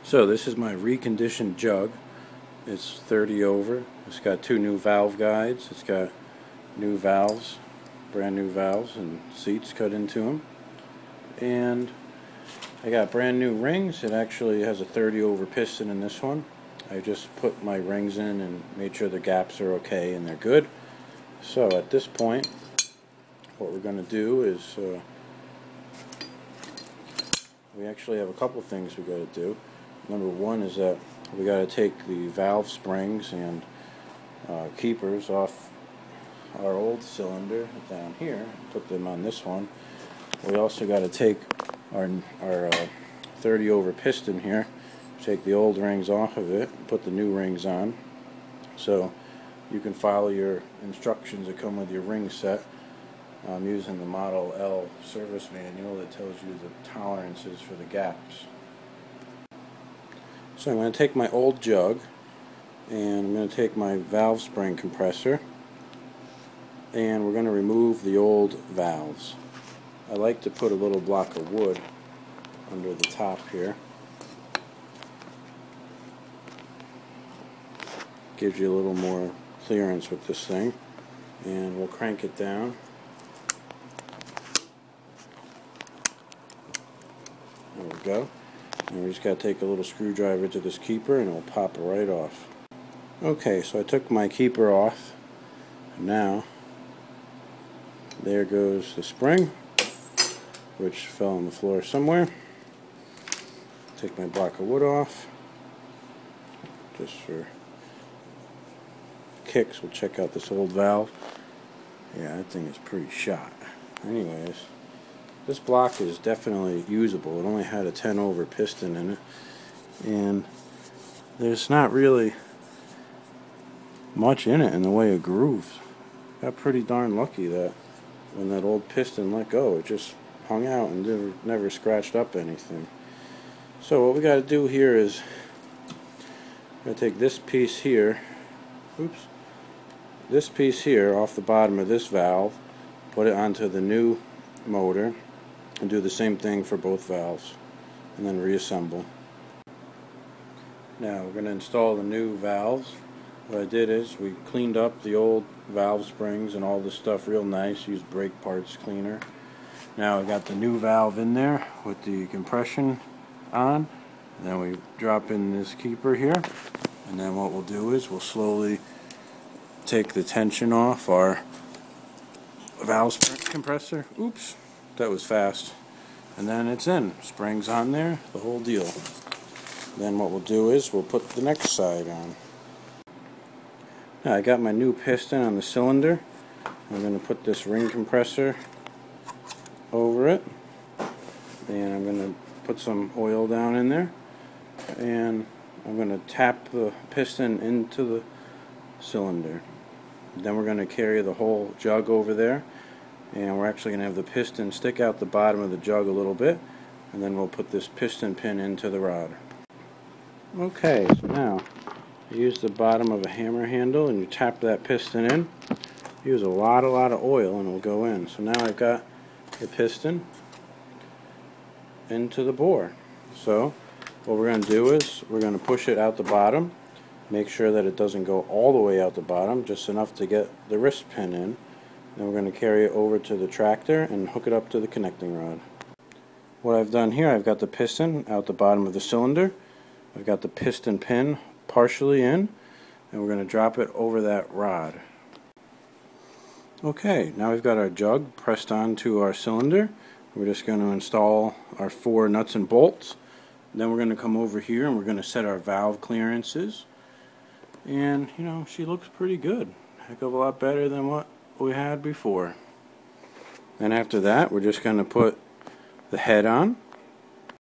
So this is my reconditioned jug. It's 30 over. It's got two new valve guides. It's got new valves, brand new valves and seats cut into them. And I got brand new rings. It actually has a 30 over piston in this one. I just put my rings in and made sure the gaps are okay and they're good. So at this point, what we're going to do is we actually have a couple things we got to do. Number one is that we got to take the valve springs and keepers off our old cylinder down here, put them on this one. We also got to take our 30 over piston here, take the old rings off of it, put the new rings on. So you can follow your instructions that come with your ring set. I'm using the Model L service manual that tells you the tolerances for the gaps. So I'm going to take my old jug and I'm going to take my valve spring compressor and we're going to remove the old valves. I like to put a little block of wood under the top here. Gives you a little more clearance with this thing, and we'll crank it down. There we go. And we just got to take a little screwdriver to this keeper and it'll pop it right off. Okay, so I took my keeper off. And now there goes the spring, which fell on the floor somewhere. Take my block of wood off. Just for kicks, we'll check out this old valve. Yeah, that thing is pretty shot. Anyways, this block is definitely usable. It only had a 10 over piston in it, and there's not really much in it in the way of grooves. Got pretty darn lucky that when that old piston let go, it just hung out and never scratched up anything. So what we got to do here is we're going to take this piece here, this piece here off the bottom of this valve, put it onto the new motor, and do the same thing for both valves, and then reassemble. Now we're going to install the new valves. What I did is we cleaned up the old valve springs and all this stuff real nice, used brake parts cleaner. Now I got the new valve in there with the compression on. And then we drop in this keeper here, and then what we'll do is we'll slowly take the tension off our valve spring compressor. Oops, that was fast. And then it's in. Springs on there, the whole deal. Then what we'll do is we'll put the next side on. Now I got my new piston on the cylinder. I'm going to put this ring compressor over it, and I'm going to put some oil down in there, and I'm going to tap the piston into the cylinder. Then we're going to carry the whole jug over there, and we're actually going to have the piston stick out the bottom of the jug a little bit, and then we'll put this piston pin into the rod. Okay, so now you use the bottom of a hammer handle and you tap that piston in. Use a lot of oil and it'll go in. So now I've got the piston into the bore. So what we're going to do is we're going to push it out the bottom, make sure that it doesn't go all the way out the bottom, just enough to get the wrist pin in. Then we're going to carry it over to the tractor and hook it up to the connecting rod. What I've done here, I've got the piston out the bottom of the cylinder. I've got the piston pin partially in, and we're going to drop it over that rod. Okay, now we've got our jug pressed onto our cylinder. We're just going to install our 4 nuts and bolts. Then we're going to come over here and we're going to set our valve clearances. And, you know, she looks pretty good. Heck of a lot better than what we had before. And after that, we're just going to put the head on.